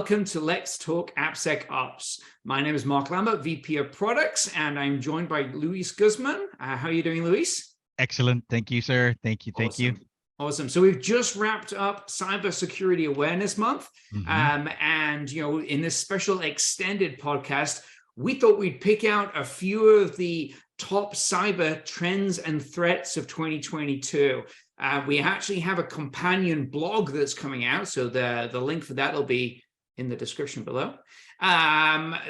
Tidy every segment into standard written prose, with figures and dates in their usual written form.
welcome to Let's Talk AppSecOps. My name is Mark Lambert, VP of Products, and I'm joined by Luis Guzman. How are you doing, Luis? Excellent. Thank you, sir. Thank you. Thank you. Awesome. So we've just wrapped up Cybersecurity Awareness Month. And, you know, in this special extended podcast, we thought we'd pick out a few of the top cyber trends and threats of 2022. We actually have a companion blog that's coming out, so the link for that will be in the description below.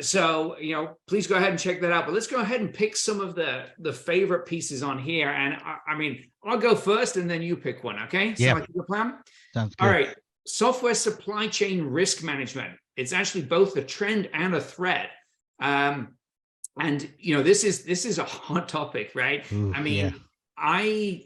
So, you know, please go ahead and check that out. But let's go ahead and pick some of the favorite pieces on here. And I mean, I'll go first and then you pick one, okay? Yeah. So like the plan? Sounds good. All right. Software supply chain risk management. It's actually both a trend and a threat. And, you know, this is a hot topic, right? Ooh, I mean, yeah. I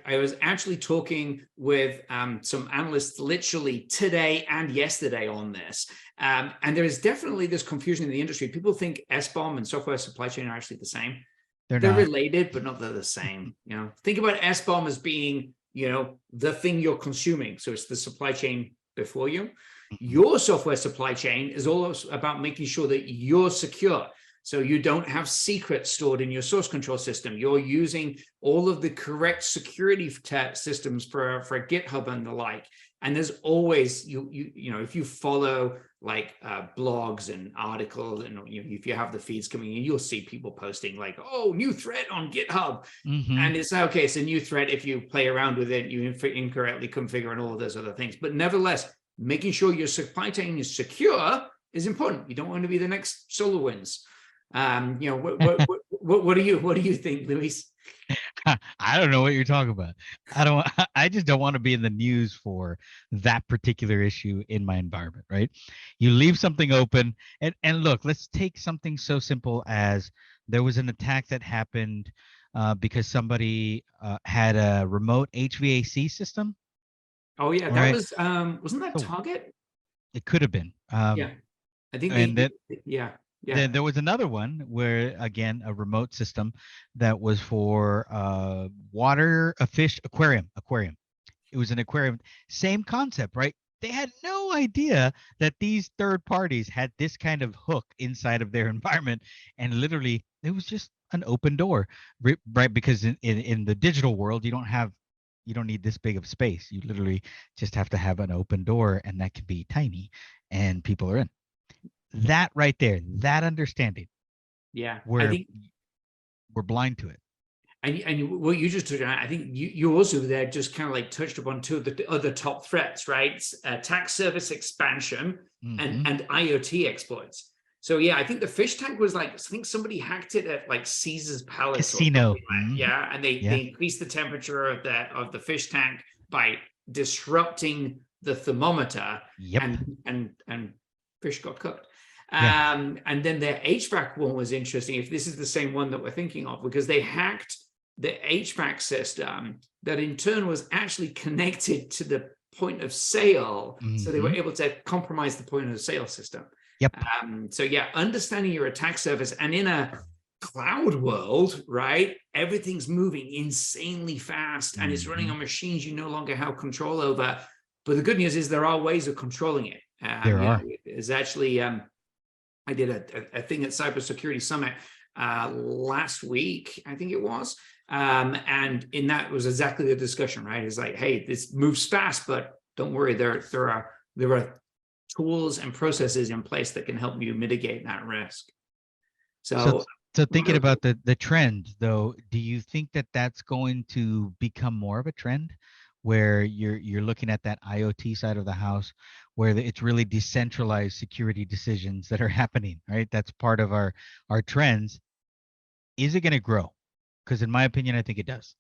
was actually talking with some analysts literally today and yesterday on this, and there is definitely this confusion in the industry. People think SBOM and software supply chain are actually the same. They're related, but not the same. You know, think about SBOM as being, you know, the thing you're consuming. So it's the supply chain before you. Your software supply chain is all about making sure that you're secure. So you don't have secrets stored in your source control system. You're using all of the correct security systems for GitHub and the like. And there's always, you know, if you follow like blogs and articles, and if you have the feeds coming in, you'll see people posting like, oh, new threat on GitHub. And it's okay, it's a new threat. If you play around with it, you incorrectly configure and all of those other things. But nevertheless, making sure your supply chain is secure is important. You don't want to be the next SolarWinds. You know, what do you think, Luis? I don't know what you're talking about. I just don't want to be in the news for that particular issue in my environment, right? You leave something open, and look, let's take something so simple as there was an attack that happened because somebody had a remote HVAC system. Oh yeah, that was wasn't that Target? It could have been. Yeah, I think. Yeah. Then there was another one where, again, a remote system that was for a fish aquarium. It was an aquarium. Same concept, right? They had no idea that these third parties had this kind of hook inside of their environment, and literally it was just an open door, right? Because in the digital world, you don't need this big of space. You literally just have to have an open door, and that can be tiny, and people are in. That right there, that understanding. Yeah, I think we're blind to it. And what you just touched on, I think you also there just kind of like touched upon two of the other top threats, right? Attack surface expansion and IoT exploits. So yeah, I think the fish tank was like, I think somebody hacked it at like Caesar's Palace Casino. Yeah, and they increased the temperature of the fish tank by disrupting the thermometer. And fish got cooked. And then their HVAC one was interesting, if this is the same one that we're thinking of, because they hacked the HVAC system that in turn was actually connected to the point of sale. So they were able to compromise the point of sale system. So yeah, understanding your attack surface, and in a cloud world, right, everything's moving insanely fast and it's running on machines you no longer have control over. But the good news is there are ways of controlling it. There are. Is actually I did a thing at Cybersecurity Summit last week, I think it was, and in that was exactly the discussion, right? It's like, hey, this moves fast, but don't worry, there are tools and processes in place that can help you mitigate that risk. So thinking about the trend, though, do you think that that's going to become more of a trend, where you're looking at that IoT side of the house, where it's really decentralized security decisions that are happening, right? That's part of our trends. Is it going to grow? Because in my opinion, I think it does.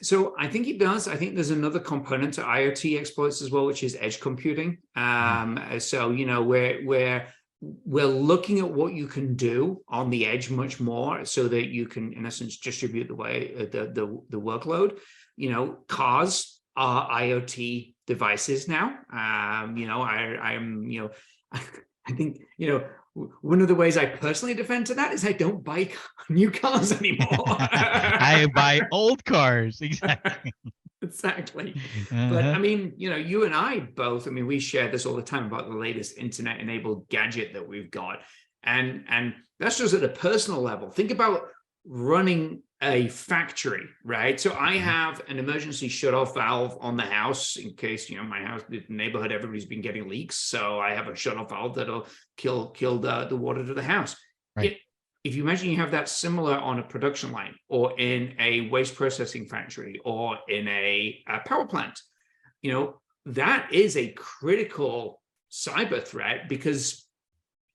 So I think it does. I think there's another component to IoT exploits as well, which is edge computing. So, you know, we're looking at what you can do on the edge much more, so that you can, in essence, distribute the workload. You know, cars are IoT devices now. You know, I think, you know, one of the ways I personally defend to that is I don't buy new cars anymore. I buy old cars. Exactly. Exactly. But Uh-huh. I mean, you and I both, I mean, we share this all the time about the latest internet enabled gadget that we've got. And that's just at a personal level. Think about running a factory, right? So I Mhm. have an emergency shut-off valve on the house in case, my house, the neighborhood, everybody's been getting leaks. So I have a shut-off valve that'll kill the water to the house. Right. If you imagine you have that similar on a production line or in a waste processing factory or in a power plant, that is a critical cyber threat because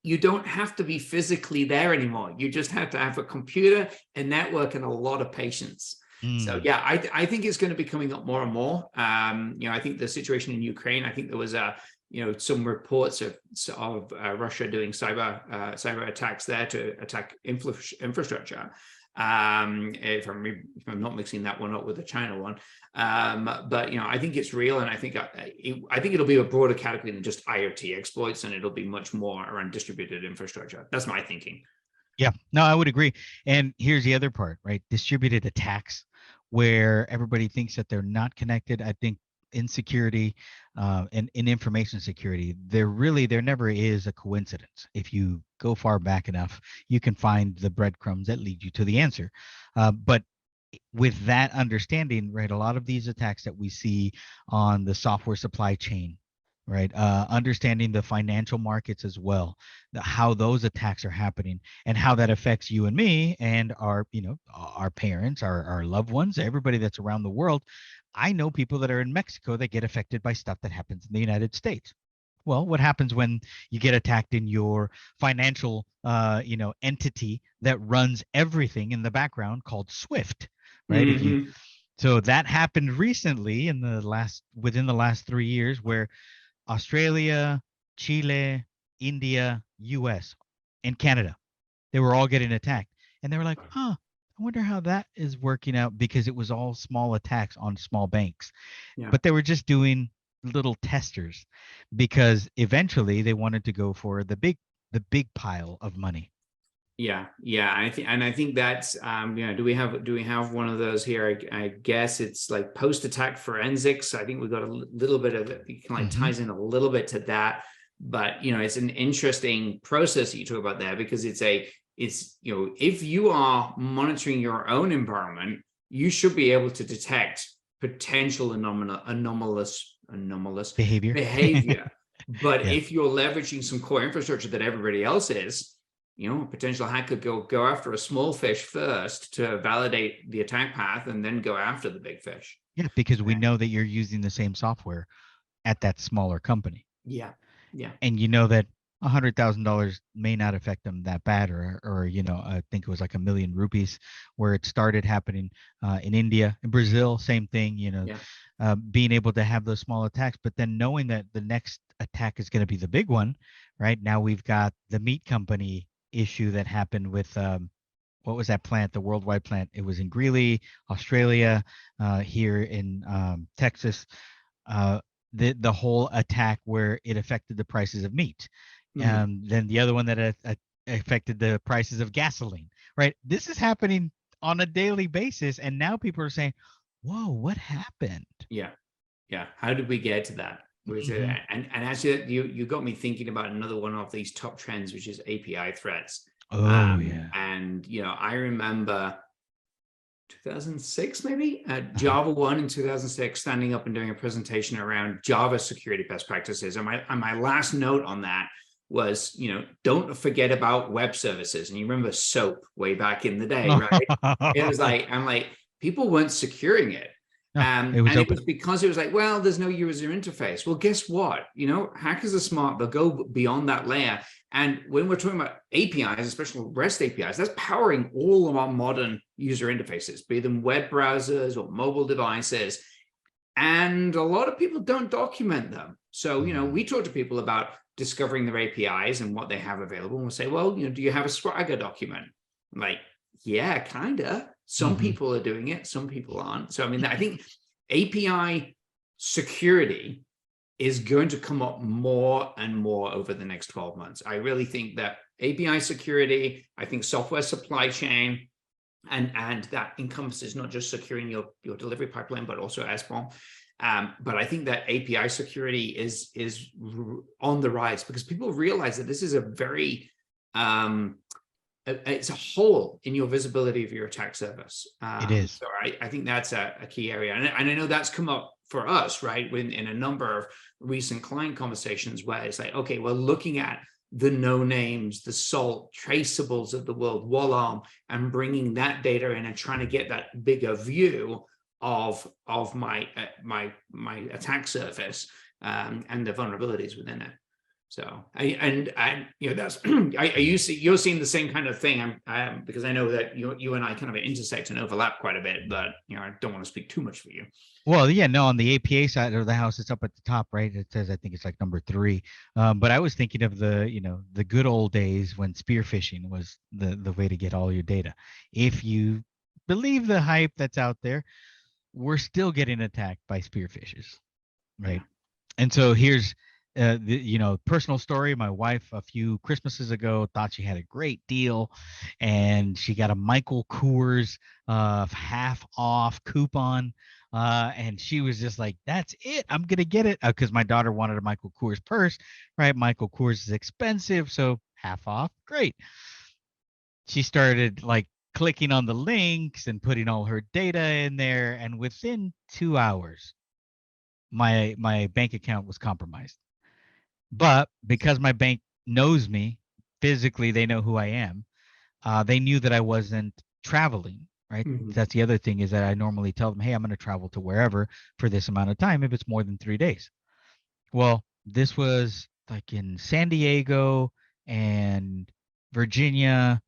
you don't have to be physically there anymore. You just have to have a computer, a network, and a lot of patience. So Mm. yeah, I think it's going to be coming up more and more. I think the situation in Ukraine, I think there was some reports of Russia doing cyber attacks there to attack infrastructure. If I'm not mixing that one up with the China one, but I think it's real, and I think it'll be a broader category than just IoT exploits, and it'll be much more around distributed infrastructure. That's my thinking. Yeah, no, I would agree. And here's the other part, right? Distributed attacks, where everybody thinks that they're not connected. I think in security, and in information security, there never is a coincidence. If you go far back enough, you can find the breadcrumbs that lead you to the answer. But with that understanding, right, a lot of these attacks that we see on the software supply chain, right, understanding the financial markets as well, how those attacks are happening and how that affects you and me and our parents, our loved ones, everybody that's around the world. I know people that are in Mexico that get affected by stuff that happens in the United States. Well, what happens when you get attacked in your financial entity that runs everything in the background called Swift, right? If you Mm-hmm. So that happened recently within the last 3 years, where Australia, Chile, India, US, and Canada, they were all getting attacked. And they were like, huh, I wonder how that is working out, because it was all small attacks on small banks. Yeah. But they were just doing little testers, because eventually they wanted to go for the big pile of money. Yeah. I think that's do we have one of those here? I guess it's like post-attack forensics. I think we've got a little bit of it. It kind of Hmm. ties in a little bit to that, but it's an interesting process that you talk about there, because it's if you are monitoring your own environment, you should be able to detect potential anomalous Behavior. behavior. But Yeah. if you're leveraging some core infrastructure that everybody else is, a potential hacker could go after a small fish first to validate the attack path and then go after the big fish. Yeah, because we know that you're using the same software at that smaller company. Yeah. Yeah. And you know that $100,000 may not affect them that bad, or I think it was like 1,000,000 rupees, where it started happening in India. In Brazil, same thing. Yeah. Being able to have those small attacks, but then knowing that the next attack is going to be the big one. Right now, we've got the meat company issue that happened with what was that plant? The worldwide plant. It was in Greeley, Australia, here in Texas. The whole attack where it affected the prices of meat. Mhm. Then the other one that affected the prices of gasoline. Right. This is happening on a daily basis, and now people are saying, "Whoa, what happened?" Yeah. Yeah. How did we get to that? Hmm. And actually, you got me thinking about another one of these top trends, which is API threats. Oh yeah. And I remember 2006, maybe Uh-huh. Java 1 in 2006, standing up and doing a presentation around Java security best practices. And my last note on that was, don't forget about web services. And you remember SOAP way back in the day, right? It was like, I'm like, people weren't securing it. No, it was And it was open. because it was like, well, there's no user interface. Well, guess what? Hackers are smart. They'll go beyond that layer. And when we're talking about APIs, especially REST APIs, that's powering all of our modern user interfaces, be them web browsers or mobile devices. And a lot of people don't document them. So, we Mm. talk to people about discovering their APIs and what they have available. And we'll say, well, do you have a Swagger document? I'm like, yeah, kind of. Some Hmm. people are doing it, some people aren't. So, I mean, I think API security is going to come up more and more over the next 12 months. I really think that API security, I think software supply chain, and that encompasses not just securing your delivery pipeline, but also SBOM. But I think that API security is on the rise, because people realize that this is a very it's a hole in your visibility of your attack surface. It is. So I think that's a key area, and I know that's come up for us, right, in a number of recent client conversations where it's like, okay, we're looking at the no names, the SALT, traceables of the world, WALARM, and bringing that data in and trying to get that bigger view of my attack surface and the vulnerabilities within it. So that's you're seeing the same kind of thing. Because I know that you and I kind of intersect and overlap quite a bit, but I don't want to speak too much for you. Well, yeah, no, on the APA side of the house, it's up at the top, right? It says, I think it's like number 3. But I was thinking of the good old days when spear phishing was the way to get all your data. If you believe the hype that's out there, we're still getting attacked by spear phishers, right? Yeah. And so here's personal story. My wife a few Christmases ago thought she had a great deal, and she got a Michael Kors half off coupon. And she was just like, that's it, I'm gonna get it, because my daughter wanted a Michael Kors purse, right? Michael Kors is expensive, so half off, great. She started like clicking on the links and putting all her data in there, and within 2 hours my bank account was compromised. But because my bank knows me physically, they know who I am, they knew that I wasn't traveling. Right. Mm-hmm. That's the other thing, is that I normally tell them, hey, I'm going to travel to wherever for this amount of time if it's more than 3 days. Well, this was like in San Diego and Virginia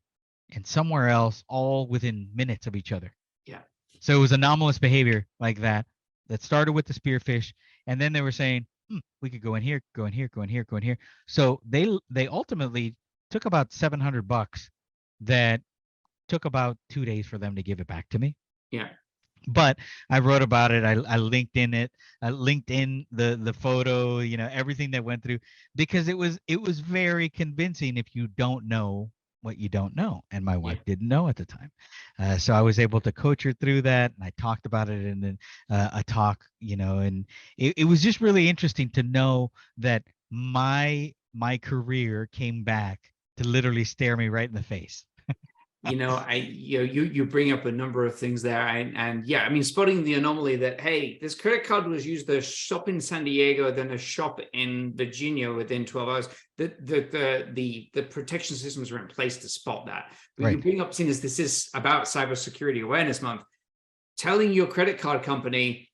and somewhere else, all within minutes of each other. Yeah. So it was anomalous behavior like that started with the spearfish. And then they were saying, we could go in here, go in here, go in here, go in here. So they ultimately took about $700 that took about 2 days for them to give it back to me. Yeah. But I wrote about it. I linked in it. I linked in the photo, everything that went through, because it was very convincing if you don't know what you don't know. And my wife didn't know at the time. So I was able to coach her through that. And I talked about it in a talk, and it was just really interesting to know that my career came back to literally stare me right in the face. You bring up a number of things there, and yeah, I mean, spotting the anomaly that, hey, this credit card was used at a shop in San Diego, then a shop in Virginia within 12 hours. The protection systems are in place to spot that. But right. You bring up, seeing as this is about Cybersecurity Awareness Month, telling your credit card company,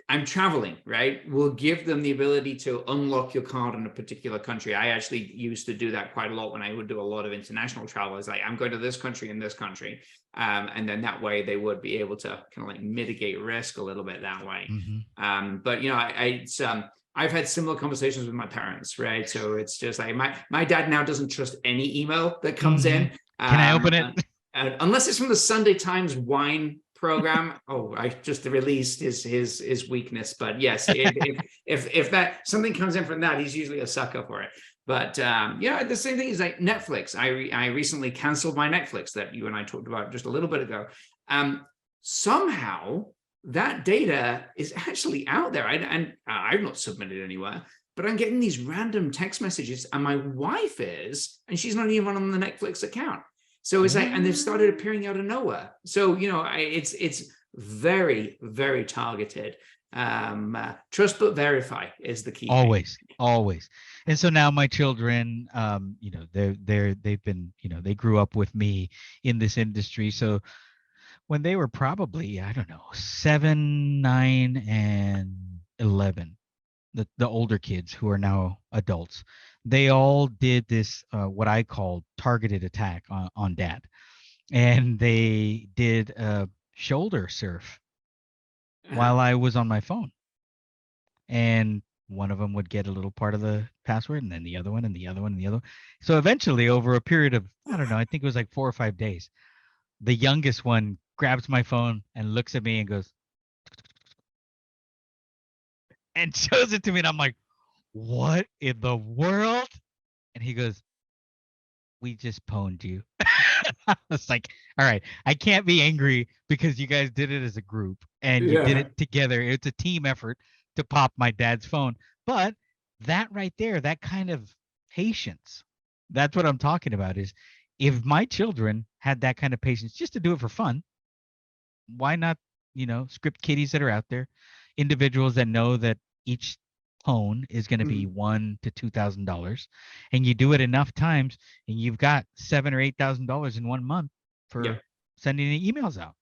I'm traveling, right, will give them the ability to unlock your card in a particular country. I actually used to do that quite a lot when I would do a lot of international travel. It's like, I'm going to this country and this country. And then that way they would be able to kind of like mitigate risk a little bit that way. Mm-hmm. But, I've had similar conversations with my parents, right? So it's just like, my dad now doesn't trust any email that comes in. Can I open it? Unless it's from the Sunday Times wine program. Oh, I just released his weakness, but yes, if that something comes in from that, he's usually a sucker for it. But the same thing is like Netflix. I recently canceled my Netflix that you and I talked about just a little bit ago. Somehow that data is actually out there, and I've not submitted anywhere, but I'm getting these random text messages, and my wife is, and she's not even on the Netflix account. So it's like, and they've started appearing out of nowhere. So, it's very, very targeted. Trust but verify is the key. Always. And so now my children, they've been, they grew up with me in this industry. So when they were probably, 7, 9, and 11, the older kids who are now adults, they all did this, what I call targeted attack on dad. And they did a shoulder surf while I was on my phone. And one of them would get a little part of the password, and then the other one, and the other one, and the other one. So eventually, over a period of, I think it was like 4 or 5 days, the youngest one grabs my phone and looks at me and goes, and shows it to me. And I'm like, what in the world? And he goes, we just pwned you. It's like, all right, I can't be angry because you guys did it as a group and you did Yeah. it together. It's a team effort to pop my dad's phone. But that right there, that kind of patience, that's what I'm talking about is if my children had that kind of patience just to do it for fun, why not, script kiddies that are out there, individuals that know that each phone is going to be Mhm. $1,000 to $2,000, and you do it enough times, and you've got $7,000 or $8,000 in 1 month Yeah. for sending the emails out.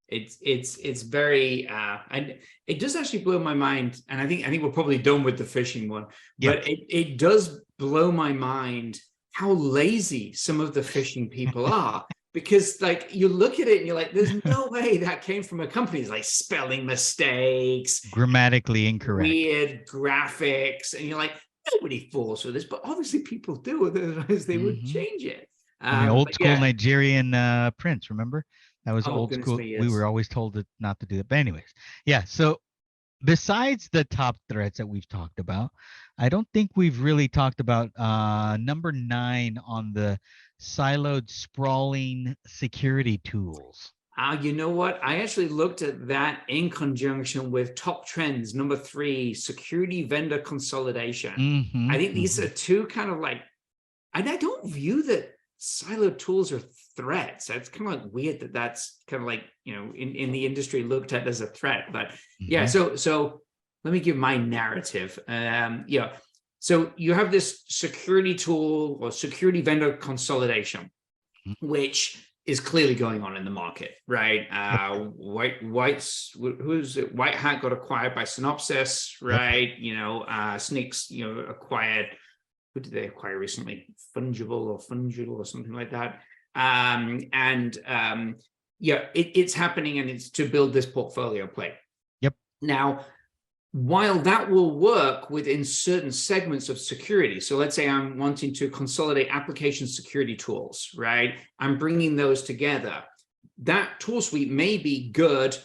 It's very and it does actually blow my mind, and I think we're probably done with the phishing one, Yep. but it does blow my mind how lazy some of the phishing people are. Because like you look at it and you're like, there's no way that came from a company. It's like spelling mistakes, Grammatically incorrect. weird graphics, and you're like, nobody falls for this, but obviously people do, otherwise they would Hmm. change it. I mean, old But school yeah, Nigerian prince, remember? That was oh old goodness school. me, We were yes. always told not to do that. But anyways, yeah. So besides the top threats that we've talked about, I don't think we've really talked about number 9 on the siloed sprawling security tools. You know what? I actually looked at that in conjunction with top trends. Number 3, security vendor consolidation. Mm-hmm, I think these mm-hmm. are two kind of like, and I don't view that siloed tools are threats. It's kind of like weird that that's kind of like, in the industry looked at as a threat. But yeah, Mm-hmm. so let me give my narrative. Yeah. So you have this security tool or security vendor consolidation, which is clearly going on in the market, right? Yep. Who's it? White Hat got acquired by Synopsys, Yep. right? Snyks, acquired. Who did they acquire recently? Fungible or something like that. Yeah, it's happening, and it's to build this portfolio play. Yep. Now, while that will work within certain segments of security, so let's say I'm wanting to consolidate application security tools, right? I'm bringing those together. That tool suite may be good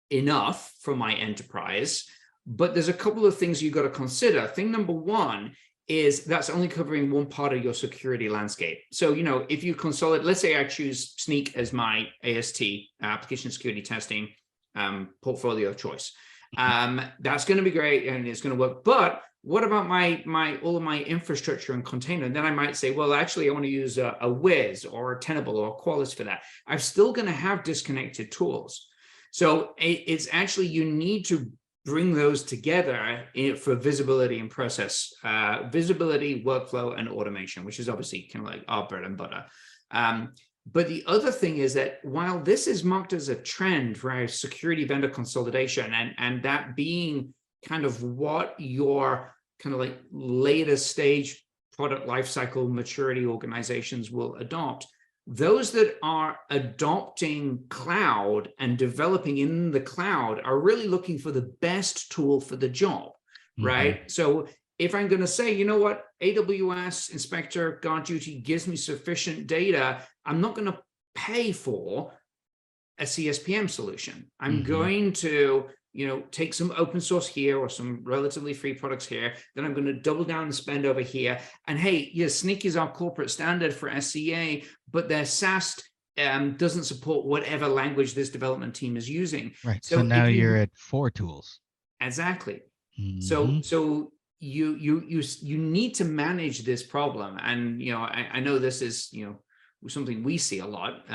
enough for my enterprise, but there's a couple of things you've got to consider. Thing number 1 is that's only covering one part of your security landscape. So, if you consolidate, let's say I choose Snyk as my AST, application security testing portfolio of choice. That's going to be great and it's going to work. But what about all of my infrastructure and container? And then I might say, well, actually, I want to use a Wiz or a Tenable or a Qualys for that. I'm still going to have disconnected tools. So it's actually, you need to bring those together for visibility and process, visibility, workflow, and automation, which is obviously kind of like our bread and butter. But the other thing is that while this is marked as a trend, right, security vendor consolidation, and that being kind of what your kind of like later stage product lifecycle maturity organizations will adopt, those that are adopting cloud and developing in the cloud are really looking for the best tool for the job, right? Mm-hmm. So if I'm going to say, you know what, AWS Inspector Guard Duty gives me sufficient data, I'm not going to pay for a CSPM solution. I'm going to, take some open source here or some relatively free products here. Then I'm going to double down and spend over here. And hey, yes, Snyk is our corporate standard for SCA, but their SAST doesn't support whatever language this development team is using. Right. So So now if you're you at 4 tools. exactly, Mm-hmm. so you need to manage this problem, and I know this is something we see a lot,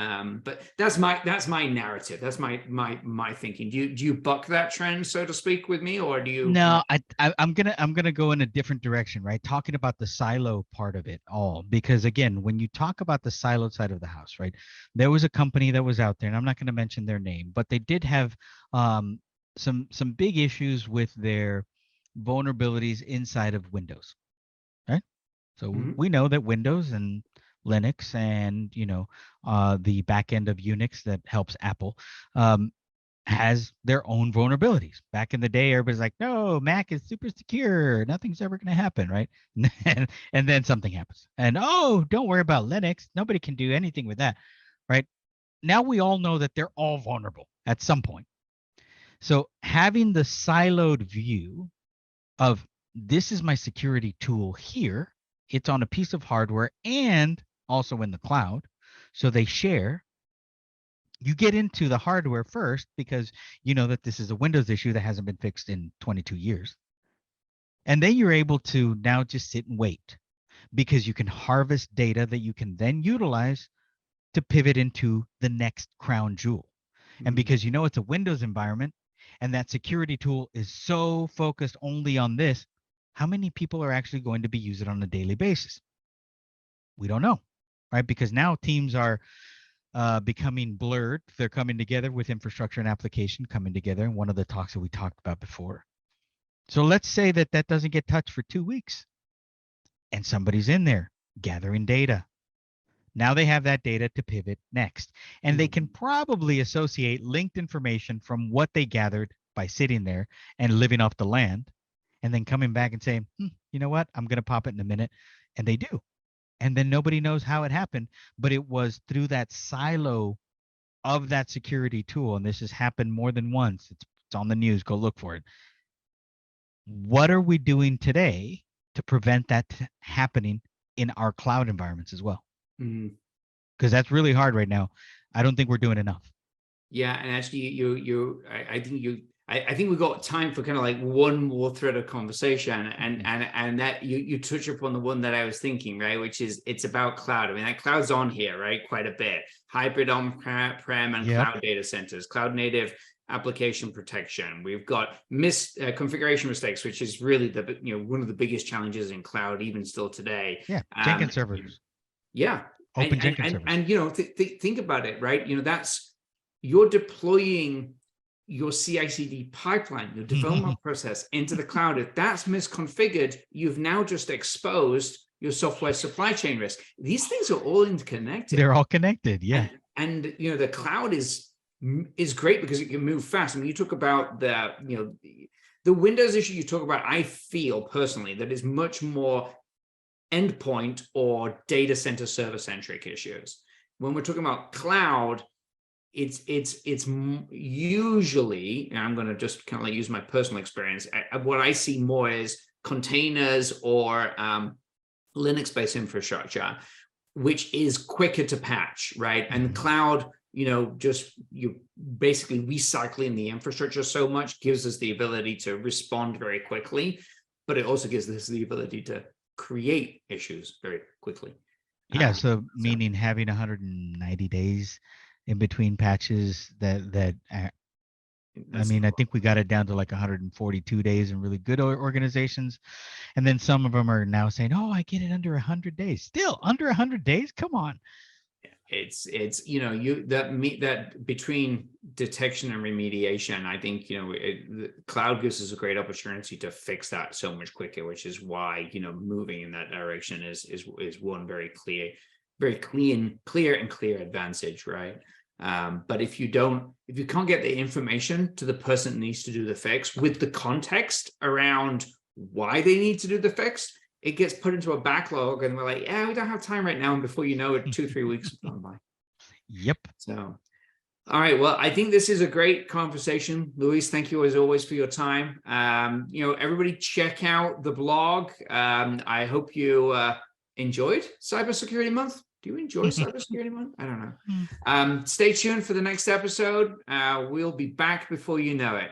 but that's my narrative. That's my thinking. Do you buck that trend, so to speak, with me, or do you kind No, of? I'm gonna go in a different direction, right? Talking about the silo part of it all, because again, when you talk about the siloed side of the house, right? There was a company that was out there, and I'm not going to mention their name, but they did have um, some big issues with their vulnerabilities inside of Windows, right? So Mhm. we know that Windows and Linux and the back end of Unix that helps Apple has their own vulnerabilities. Back in the day, everybody's like, no, Mac is super secure. Nothing's ever going to happen, right? And then something happens. And oh, don't worry about Linux. Nobody can do anything with that, right? Now we all know that they're all vulnerable at some point. So having the siloed view of this is my security tool here, it's on a piece of hardware and also in the cloud. So they share. You get into the hardware first because you know that this is a Windows issue that hasn't been fixed in 22 years. And then you're able to now just sit and wait because you can harvest data that you can then utilize to pivot into the next crown jewel. And because you know it's a Windows environment and that security tool is so focused only on this, how many people are actually going to be using it on a daily basis? We don't know, right? Because now teams are becoming blurred. They're coming together with infrastructure and application coming together. And one of the talks that we talked about before. So let's say that that doesn't get touched for 2 weeks and somebody's in there gathering data. Now they have that data to pivot next. And they can probably associate linked information from what they gathered by sitting there and living off the land and then coming back and saying, you know what, I'm going to pop it in a minute. And they do. And then nobody knows how it happened, but it was through that silo of that security tool. And this has happened more than once. It's on the news. Go look for it. What are we doing today to prevent that happening in our cloud environments as well? Because that's really hard right now. I don't think we're doing enough. Yeah, and actually, I think we've got time for kind of like one more thread of conversation, and that you touch upon the one that I was thinking, right? Which is it's about cloud. I mean, that cloud's on here, right? Quite a bit. Hybrid on-prem and cloud data centers, cloud native application protection. We've got configuration mistakes, which is really one of the biggest challenges in cloud, even still today. Yeah, Jenkins servers. Yeah, Open Jenkins servers. And think about it, right? That's you're deploying your CI/CD pipeline, your development process into the cloud. If that's misconfigured, you've now just exposed your software supply chain risk. These things are all interconnected. They're all connected, yeah. And the cloud is great because it can move fast. I mean, you talk about the Windows issue you talk about, I feel personally that is much more endpoint or data center server centric issues. When we're talking about cloud, it's usually, and I'm going to just kind of like use my personal experience, what I see more is containers or Linux-based infrastructure, which is quicker to patch, right? And cloud, just you basically recycling the infrastructure so much gives us the ability to respond very quickly, but it also gives us the ability to create issues very quickly. Yeah, so meaning having 190 days in between patches I think we got it down to like 142 days in really good organizations. And then some of them are now saying, oh, I get it under 100 days. Still under 100 days? Come on. It's that between detection and remediation, I think the cloud gives us a great opportunity to fix that so much quicker, which is why moving in that direction is one very clear advantage, right? But if you can't get the information to the person that needs to do the fix with the context around why they need to do the fix, it gets put into a backlog and we're like, yeah, we don't have time right now. And before you know it, 2-3 weeks have gone by. Yep. So, all right. Well, I think this is a great conversation. Luis, thank you as always for your time. Everybody check out the blog. I hope you enjoyed Cybersecurity Month. Do you enjoy Cybersecurity Month? I don't know. Stay tuned for the next episode. We'll be back before you know it.